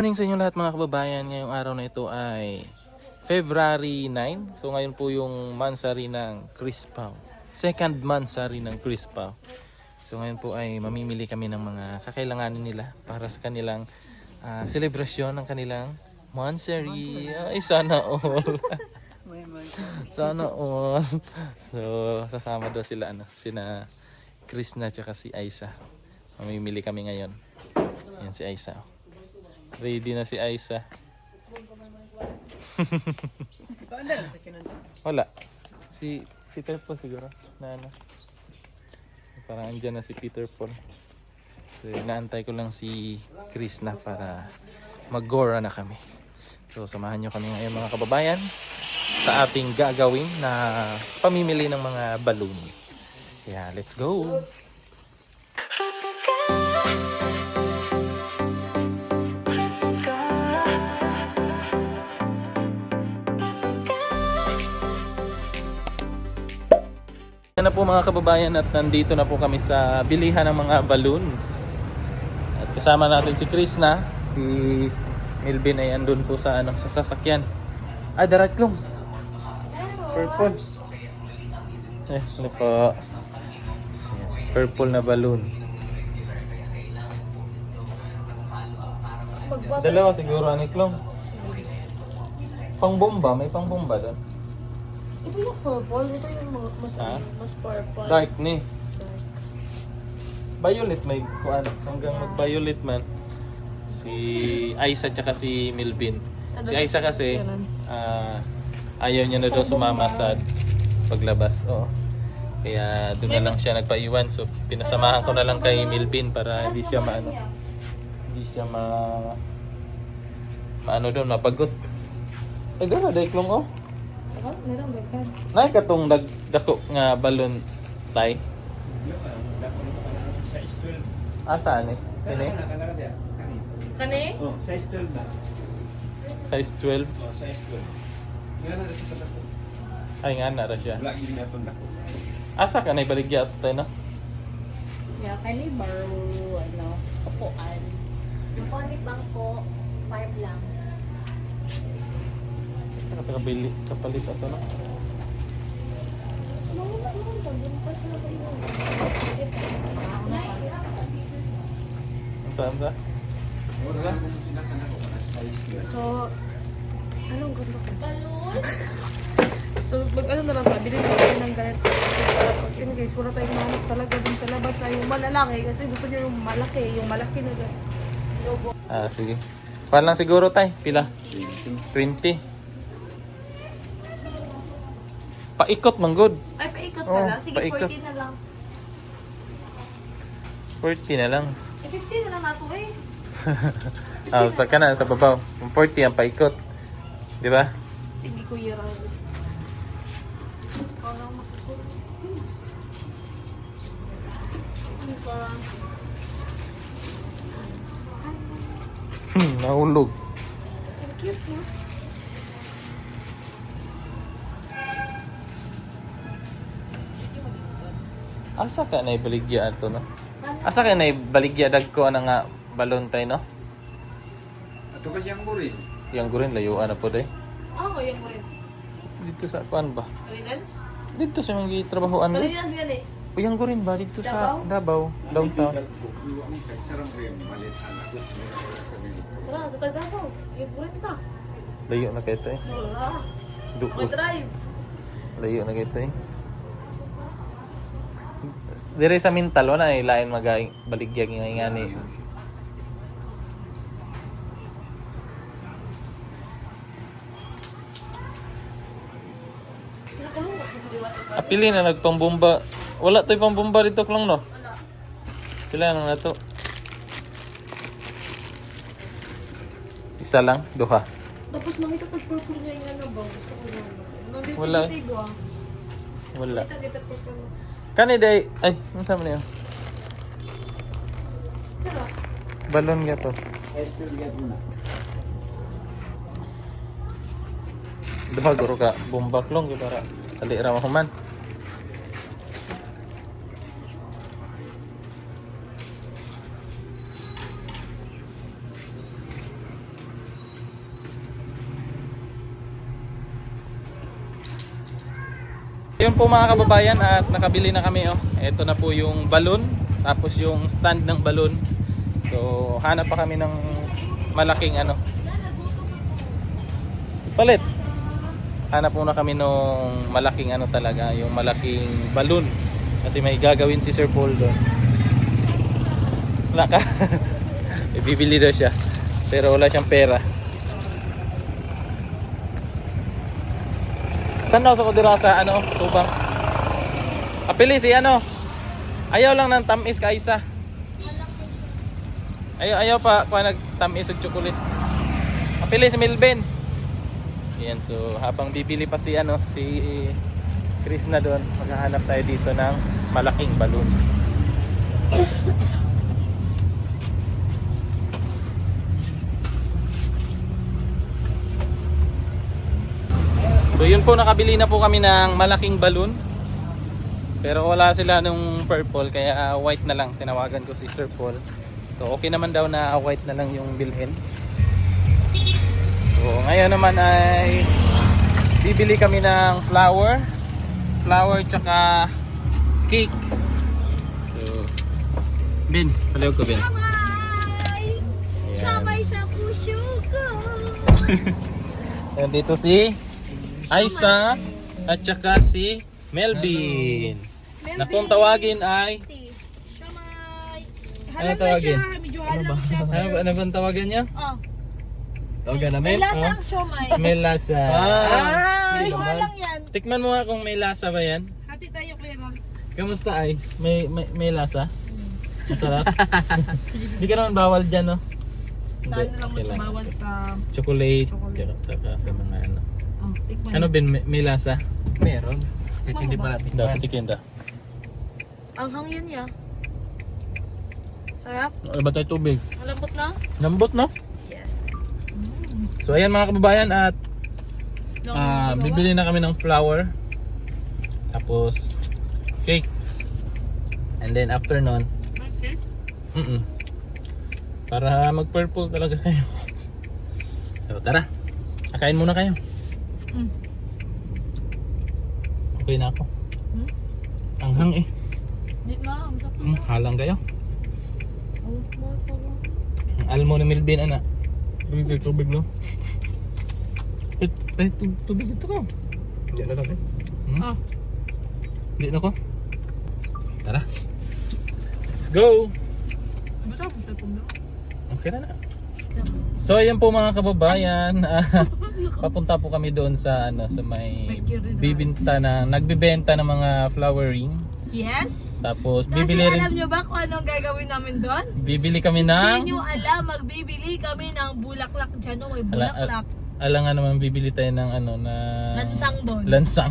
Morning sa inyo lahat mga kababayan. Ngayong araw na ito ay February 9. So ngayon po yung mansari ng Crispaw. Second mansari ng Crispaw. So ngayon po ay mamimili kami ng mga kakailanganin nila para sa kanilang selebrasyon ng kanilang mansari. Ay sana all. Sana all. So sasama daw sila sina Chris na tsaka si Aisa. Mamimili kami ngayon. Yan si Aisa. Ready na si Aisa. Wala. Si Peter Paul siguro. Parang andyan na si Peter Paul. So inaantay ko lang si Chris na para mag-gora na kami. So samahan nyo kami ngayon mga kababayan sa ating gagawin na pamimili ng mga balloon. Kaya let's go! Yan na po mga kababayan at nandito na po kami sa bilihan ng mga balloons. At kasama natin si Chris na, si Milvin ay andun po sa sa sasakyan. Daratlong. Purple. Ano po? Purple na balloon. Dalawa siguro aniklong. Pangbomba, may pangbomba doon. Ito yung purple, ito yung mas purple. Dark ni. Violet may kuan hanggang mag-violet man. Si Aisa tsaka si Milvin. Si Aisa kasi ayaw niya na daw sumama sa paglabas. Oo. Kaya doon na lang siya nagpaiwan. So pinasamahan ko na lang kay Milvin para hindi siya maano doon mapagod. Ay gano'n, daiklong oh. Nilang daghan. Nay katong dako nga balon tay. Saan eh? Kani? Kani? Oh, size 12 na. Size 12. Oh, size 12. Nga na rin sa dako. Ay nga na ra siya. Wala gini na itong dako. Asa ka na ibaligya ato tayo no? Yeah, kani baro, upuan. Yung comic bangko, 5 lang. Saka tagabili kapalit ato no? Saan ba? So, anong gusto ko? So, mag-ano na lang sabi din tayo ng ganito. Para pag in case, wala tayong manok talaga dun sa labas na yung malalaki. Kasi gusto niya yung malaki na ganito. Sige. Kuan lang siguro tay, pila? 20. Paikot man good. Ay, paikot Oo, na lang. Sige, paikot. 40 na lang. 40 na lang. 50 na lang nato eh. Ka na sa babaw. 40 ang paikot. Di ba? Sige, Kuya Raul. Ikaw lang masusunod. Ano ba? Nahulog. Ang cute, no? Asa ka na ibaligya ato no? Asa ka na ibaligya dagko ana nga balon tay no? Ato ba siyang burin? Yang gurin layuan na po day. Oo, yung mo rin. Dito sa kuan ba? Kalinan? Dito sa mga trabahoan ba? Kalinan yan eh. O yang gurin ba dito sa Davao, downtown. Iwan kay sarang rin malit anak. Tara, tatagda ko. Yung mo rin ta. Layo na kayo to eh. Wala. Duko. Mag-drive. Layo na kayo to eh. Dire sa mental wala eh lain baligya nga ni. Pili na nagpambomba. Wala to'y pambomba dito klong no? Pila na to? Isa lang, duha. Tapos makita ko purple niya yung ano ba? Gusto ko na. Nandito Wala. tigo ah. Wala. Kita purple. Kani day, ay, ano sa niyo? Tara. Balon nga to. Size 12 yan muna. Duha guro ka bomba klong para dali ra mahuman. Yun po mga kababayan at nakabili na kami oh. Ito na po yung balloon, tapos yung stand ng balloon. So hanap pa kami ng malaking ano. Palit. Hanap muna kami nung malaking ano talaga, yung malaking balloon. Kasi may gagawin si Sir Paul doon. Wala ka. Bibili daw siya. Pero wala siyang pera. Tanaw sa kudira sa ano, tubang. Kapili si ano. Ayaw lang ng tamis ka isa. Ayaw pa nagtamis og chocolate. Kapili si Melvin. Yan, so habang bibili pa si ano, si Chris na doon, maghahanap tayo dito ng malaking balloon. So yun po, nakabili na po kami ng malaking balloon. Pero wala sila nung purple, kaya white na lang. Tinawagan ko si Sir Paul. So okay naman daw na white na lang yung bilhin. So ngayon naman ay bibili kami ng flower tsaka cake. So Ben, palayo ko Ben. Sabay sa puso ko. Nandito si Aisa at saka si Melvin. Na kung tawagin ay Sabay. ano tawagin? Medyo halang siya. Ano bang tawagan niya? Oh. Tawagan May namin? lasang siomay. May lasa. Medyo halang yan. Tikman mo nga kung may lasa ba yan. Hati tayo kuya Ron. Kamusta ay? May lasa? Masarap? Hindi ka naman bawal dyan, no? Saan Hindi, na lang okay lang. bawal sa... Chocolate. Chocolate. Tsaka sa mga ano. Oh, tikman. Ano Ben, may lasa? Meron. Kahit hindi pa natin. Dapat tikin da. Ang hangyan niya. Sarap. Ano ba tayo tubig? Malambot na. Lambot, no? Yes. So ayan mga kababayan at bibili na kami ng flour. Tapos cake. And then after nun, Okay. para mag-purple talaga kayo. So tara, kakain muna kayo. Mm. Okay na ako. Hmm? Anghang eh. Di ma, masarap na. Halang kayo. Oh, Ang almo ni Melvin anak. Tubig no? Tubig ito ko. Hindi na kami. Ah. Hindi na ko. Tara. Let's go! Masarap mo siya pong Okay na na. So ayan po mga kababayan, papunta po kami doon sa ano sa may nagbebenta ng mga flowering. Yes. Tapos Kasi bibili alam rin, nyo ba kung anong gagawin namin doon? bibili kami Hindi ng nyo alam, magbibili kami ng bulaklak dyan. Oh, may bulaklak. alam nga naman bibili tayo ng ano na Lansang doon. Lansang.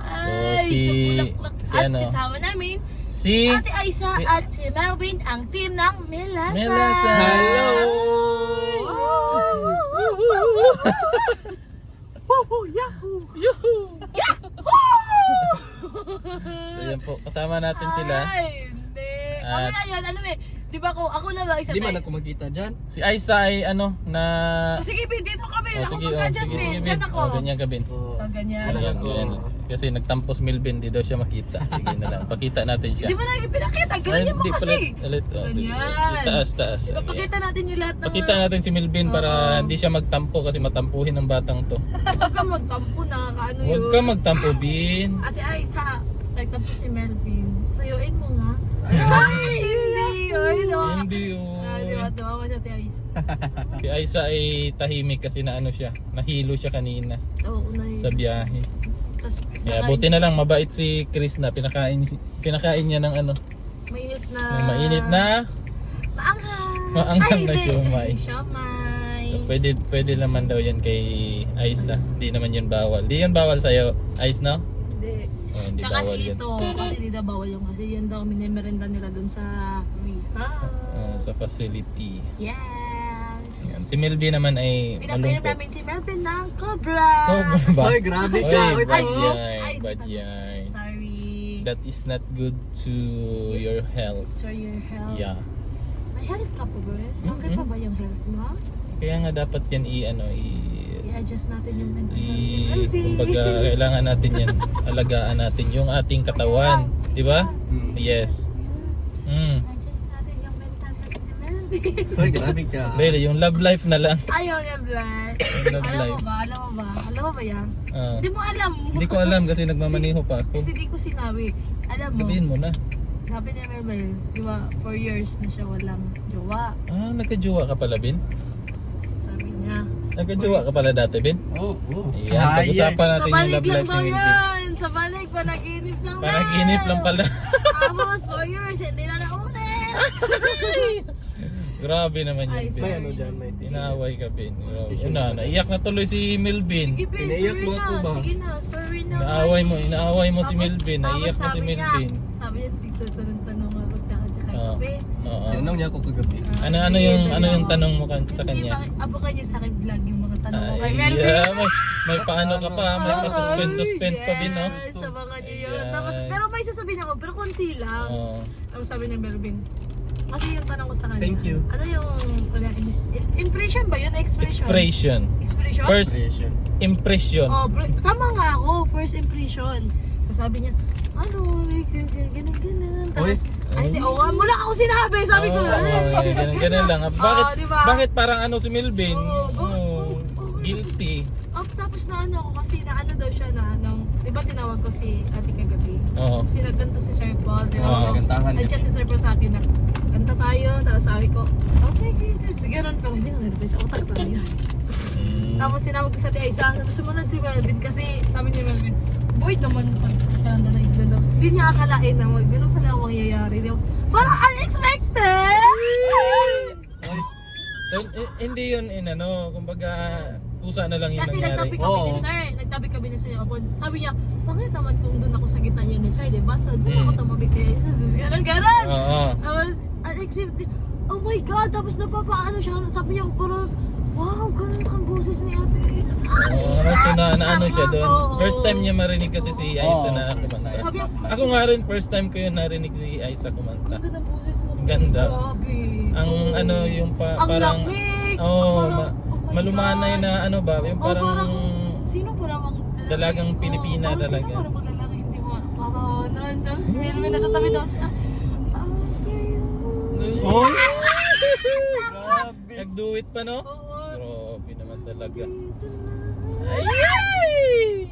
Ay, si- sa bulaklak. si At ano? kasama namin, si Ate Aisa at si Melvin, ang team ng Melasa. Melasa. Hello. Yahoo! Yuhu! So yan po, kasama natin sila. Ay, hindi. At- Kami ngayon, alam eh, di ba ako na ba isa Hindi man tayo? ako magkita dyan. Si Aisa ay ano na Oh, sige, bin, dito kami. Oh, Ako sige, magka-Jasmine. Ben. Diyan ako. Oh, ganyan ka Ben. So, ganyan. Ganyan, ganyan. Kasi nagtampos Melvin, di daw siya makita. Sige na lang, pakita natin siya. Di ba na pinakita? Ay, Ganyan mo hindi, kasi. ulit. Oh, sige. Ganyan. Taas. Diba, pakita natin yung lahat ng... Pakita natin si Melvin para hindi siya magtampo kasi matampuhin ng batang to. Huwag ka magtampo, nakakaano yun. Huwag ka magtampo, Bin. Ate Aisa, nagtampo si Melvin. Sayuin mo nga. Ay, hindi. Ay, diba? Hindi, Ah, diba? Diba ko siya, Ate Aisa. Si Aisa ay tahimik kasi na ano siya, nahilo siya kanina Oo, unay. sa biyahe. Tapos, Kaya buti na lang mabait si Chris na pinakain niya ng ano, mainit na. ng mainit na Maanghang na siomay. Siomay. pwede naman daw yan kay Aisa. Hindi naman yun bawal. Di yun bawal sa'yo, Ais, no? Hindi. Oh, hindi Tsaka bawal si yun. ito, kasi hindi na bawal yung kasi yun daw minimerenda nila dun sa Sa facility. Yes. Yan. Si Melvin naman ay Pinapainom malungkot. namin si Melvin ng Cobra. Cobra ba? Ay, grabe Oy, siya. bad Ay, yan, bad di yan. Sorry. That is not good to your health. For your health. Yeah. May health ka po ba? Okay pa ba yung health mo? Kaya nga dapat yan i I-adjust natin yung mental kumbaga kailangan natin yan, alagaan natin yung ating katawan, di ba? Yes. I-adjust natin yung mental health ni Melvin. Ay, grabe ka. Really, yung love life na lang. Ayaw niya, Vlad. Love Alam mo life. ba? Alam mo ba yan? Ah. Hindi mo alam. Hindi ko alam kasi nagmamaniho pa ako. Kasi di ko sinabi. Alam mo, Sabihin mo na. sabi niya Melvin, di ba, 4 years na siya walang jowa. Ah, nagka-jowa ka pala, Bin? Sabi niya. Nagka-jowa ka pala dati, Bin? Oo. Yan, pag-usapan natin Sa yung balik love lang life daw ni Melvin. yan. Sa balik, panaginip lang na. Panaginip lang pala. Tapos 4 years, hindi na naulit. Grabe naman Ay, yun, Bin. May ano dyan, may Inaaway ka, Bin. Una, naiyak na tuloy si Melvin. Sige, Ben, Pinaiyak sorry mo na. ako ba? Sige na, sorry na. Inaaway mo si Tapos- Melvin. Naiyak na si sabi niya, Melvin. Sabi niya, tanong ako sa kanya kay Oo. Kape. Oo. Tinanong niya ako kagabi. Ano yung tanong mo sa kanya? Abokan niyo sa akin vlog yung mga tanong mo kay Ay, Melvin. yeah, may paano ka pa, may pa-suspense pa, Bin, no? Yes, abangan niyo yun. Ayan. Tapos, pero may sasabihin ako, pero konti lang. Oo. Tapos sabi niya, Melvin, kasi yung tanong ko sa kanya, Thank you. ano yung, impression ba yun? Expression? Expression. Expression? First Impression. impression. Oh, tama nga ako, first impression. So sabi niya, ano, ganun. Tapos, ay, hindi, wala ako sinabi. Sabi ko, Ganun lang. Bakit, Oh, diba? bakit parang ano si Melvin? Oo, Guilty. Tapos na ano ako kasi na ano daw siya na anong, di ba tinawag ko si ate kagabi? Oo. Kasi nagkanta si Sir Paul. Oo, kantahan niya. Nag-chat si Sir Paul sa akin na, kanta tayo. Tapos sabi ko, sige, ganun. Pero hindi ko nervous. Utak ko yan. Tapos sinawag ko sa ate Aiza, sumunod si Melvin kasi sabi ni Melvin, boy naman pagkanda na yung tapos hindi niya akalain na ganun pala ang mangyayari. Di ba? Parang unexpected! So, hindi yun kumbaga, kusa na lang yung Kasi nangyari. nagtabi kami ni Sir. Nagtabi kami ni Sir ako. Sabi niya, bakit naman kung doon ako sa gitna niya ni Sir, di ba? So, doon ako tumabi kaya isa. Ganun! Oo. Tapos, unexpected. Oh my God! Tapos napapaano siya. Sabi niya, parang, wow, ganun ang boses ni ate. So na ano siya doon. Oo. First time niya marinig kasi si Aiza na kumanta. Sabi niya, Ako nga rin, first time ko yun narinig si Aiza kumanta. ganda ng boses mo. Ganda. Grabe. Ang ano yung Ang parang lamig. oh, Parang, oh my malumanay God. na ano ba, yung Oh, parang sino pa namang lalaki? dalagang Pilipina parang talaga. Sino pa namang lalaki hindi mo makawanan. Tapos si Melvin nasa tabi tapos Oh! Nag-do it pa, no? Oo. Grabe naman talaga. Ay!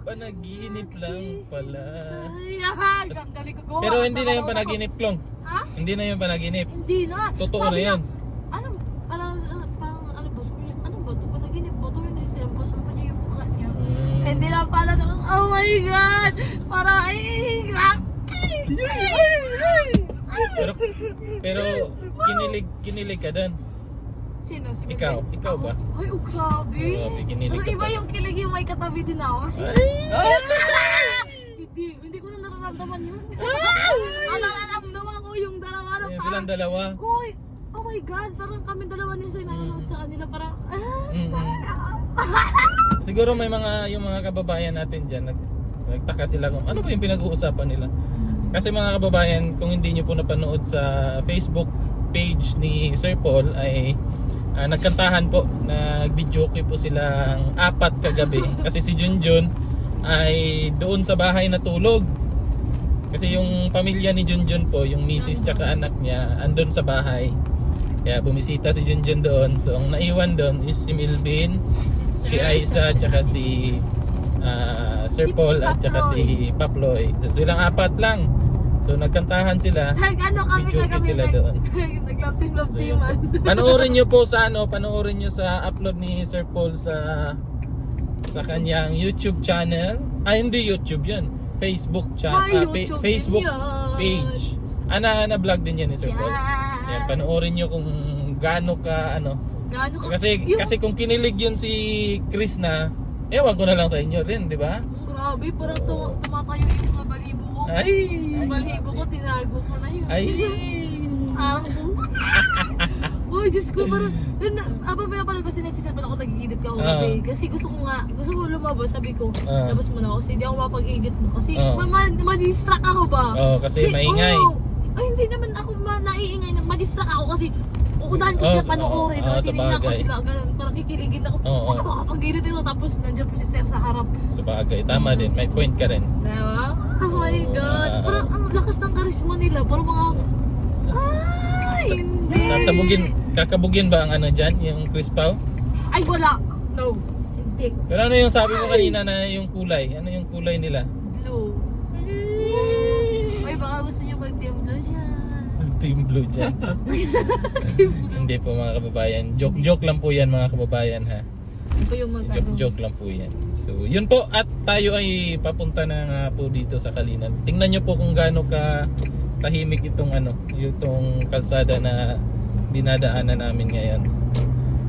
Panaginip lang pala. Ay, ang galing ko. Pero hindi na yung panaginip, Klong. Ha? Hindi na yung panaginip. Hindi na. Totoo Sabi na niya, yan. Ano, parang ano ba? Sabi niya, ano ba ito? Panaginip ba ito? Hindi sinampasan pa niya yung mukha niya. Hindi na pala. Oh my God! Parang, Pero kinilig ka doon. Sino? Si Ikaw? Melvin? Ikaw ba? Ay, oh, grabe. Grabe, kinilig Pero ka iba pa. yung kilig yung may katabi din ako. Kasi, Ay! hindi ko na nararamdaman yun. Nararamdaman ko yung dalawa na Ayun, parang, silang dalawa. uy, oh my God, parang kami dalawa ni Sir nanonood sa kanila. Parang, Siguro may yung mga kababayan natin dyan, nagtaka sila kung ano ba yung pinag-uusapan nila. Kasi mga kababayan, kung hindi nyo po napanood sa Facebook page ni Sir Paul ay nagkantahan po, nag-videoke po silang 4 kagabi. Kasi si Junjun ay doon sa bahay natulog. Kasi yung pamilya ni Junjun po, yung misis tsaka anak niya, andun sa bahay. Kaya bumisita si Junjun doon. So ang naiwan doon is si Melvin, si Aiza, tsaka si Sir Paul at tsaka si Paploy. So, silang 4 lang. So nagkantahan sila. ano kami Videoke sila doon. Nag-love-team-love-teaman. Panoorin niyo po sa panoorin niyo sa upload ni Sir Paul sa kanyang YouTube channel. Hindi YouTube 'yun. Facebook channel, YouTube Facebook din yan. page. Ana vlog din 'yan ni Sir Paul. Yan, panoorin niyo kung gaano ka Gaano ka? kasi kung kinilig 'yun si Chris na, ewan ko na lang sa inyo rin, di ba? Grabe, parang tumatayo yung mga balibo ko. Ay! Yung balibo ko, tinago ko na yun. Ay! Uy, Diyos ko, parang, abang pinapanood ko sinasisip ako nag-i-edit ka ako gabi. Kasi gusto ko lumabas, sabi ko, labas mo na ako kasi hindi ako mapag-edit mo. Kasi ma-distract ako ba? Oo, kasi maingay. Ay, hindi naman ako naiingay. Madistract ako kasi uunahan ko sila panoorin. Tinitingnan ko sabagay. sila, ganun, parang kikiligin ako. Oo. Ano makakapag-gilid ito? Tapos nandiyan pa si Sir sa harap. Sa bagay, tama din. May point ka rin. Diba? Oh my God. Oo. Parang ang lakas ng karisma nila. Parang mga... Ay, hindi. Kakabugin ba ang ano dyan? Yung crispaw? Ay, wala. No. Hindi. Pero ano yung sabi mo kanina na yung kulay? Ano yung kulay nila? Blue. Ay, baka gusto niyo mag-team blue dyan. Team blue dyan. Hindi po mga kababayan. Joke lang po yan mga kababayan ha. Ito yung Joke lang po yan. So yun po at tayo ay papunta na nga po dito sa Kalinan. Tingnan nyo po kung gaano ka tahimik itong itong kalsada na dinadaanan namin ngayon.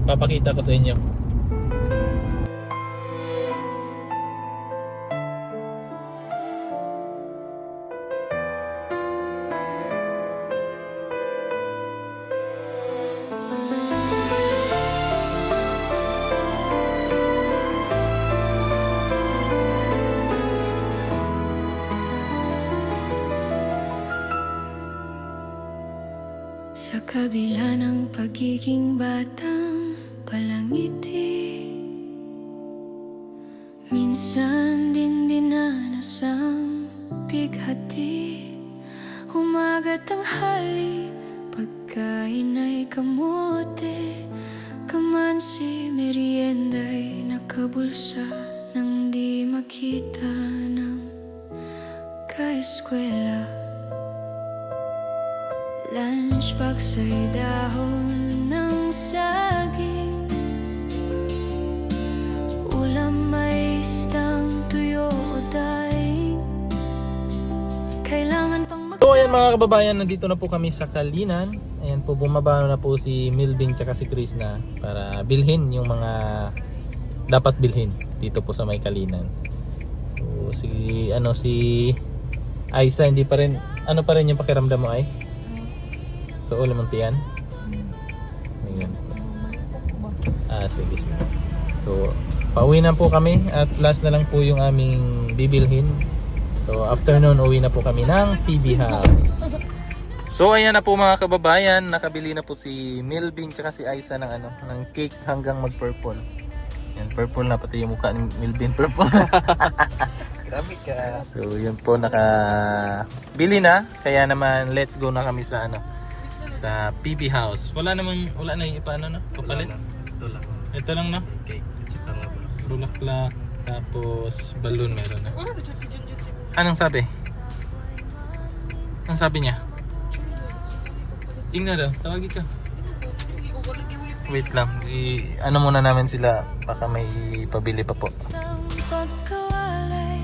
Papakita ko sa inyo. Sa kabila ng pagiging batang palangiti, minsan din dinanas ang bighati. Umaga tanghali, pagkain ay kamote, kamansi merienda'y nakabulsa nang di makita ng kaeskwela. Lunchbox ay dahon ng saging, ulam ay istang tuyo o daing. Kailangan pang So ayan mga kababayan, nandito na po kami sa Kalinan. Ayan po, bumaba na po si Milvin tsaka si Chris na para bilhin yung mga dapat bilhin dito po sa may Kalinan. So si Aiza, hindi pa rin, ano pa rin yung pakiramdam mo ay? So ulam ang tiyan? Ayan. Sige. So pauwi na po kami at last na lang po yung aming bibilhin. So afternoon uwi na po kami ng PB House. So ayan na po mga kababayan, nakabili na po si Milvin tsaka si Aiza ng ng cake hanggang mag-purple. Yan, purple na pati yung mukha ni Milvin, purple na. Grabe ka. So yun po, nakabili na. Kaya naman let's go na kami sa sa PB House. Wala na yung ipaano no? Kapalit. Ito lang. Ito lang no? Okay. Tsaka nga ba? Bulaklak, tapos balloon meron na. Anong sabi? Anong sabi niya? Ingna daw, tawagin ka. Wait lang, ano muna namin sila, baka may pabili pa po. ng pagkawalay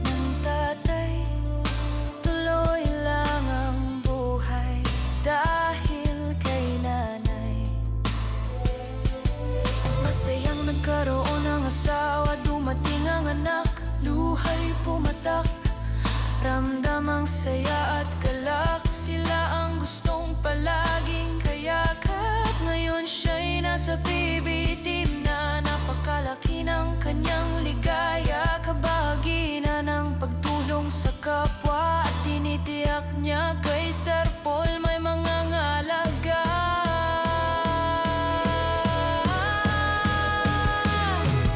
ng tatay. Tuloy lang ang buhay dahil kay nanay. Masayang nagkaroon ng asawa, dumating ang anak, luhay pumatak. Ramdam ang saya at galak, sila ang gustong palaging kayakap. Ngayon siya'y nasa PB team na, napakalaki ng kanyang ligaya. Kabahagi na ng pagtulong sa kapwa at tinitiyak niya kay Sir Paul may mga ngalaga.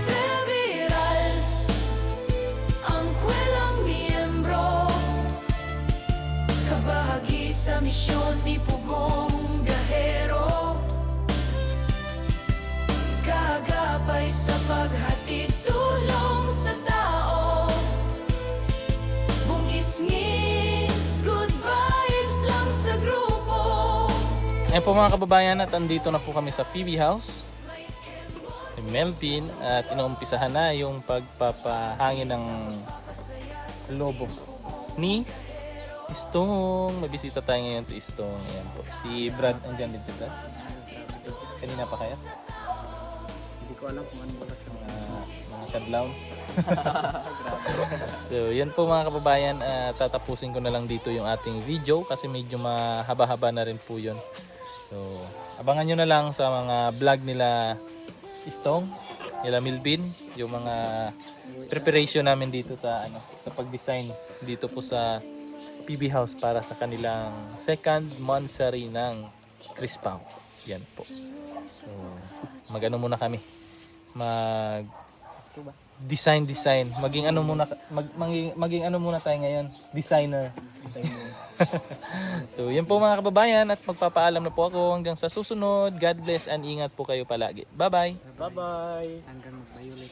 Baby Ralph, ang kwelang miyembro, kabahagi sa misyon ni Pugong Gahero. Gagapay sa paghatid tulong sa tao, bungis-ngis, good vibes lang sa grupo. Ayan po mga kababayan, at andito na po kami sa PB House ni Melvin at inuumpisahan na yung pagpapahangin ng lobo ni Istong. Mabisita tayo ngayon si Istong. Ayan po. Si Brad, andyan din si Brad. Kanina pa kaya? Hindi ko alam kung ano ba kasi Mga kadlaw. So yan po mga kababayan, tatapusin ko na lang dito yung ating video kasi medyo mahaba-haba na rin po yun. So abangan nyo na lang sa mga vlog nila Istong, nila Milvin, yung mga preparation namin dito sa sa pag-design dito po sa PB House para sa kanilang second monthsary ng Crispaw. Yan po. So, mag-ano muna kami. Design. Maging ano muna tayo ngayon. Designer. So, yan po mga kababayan at magpapaalam na po ako hanggang sa susunod. God bless and ingat po kayo palagi. Bye-bye. Bye-bye. Hanggang magbayulit.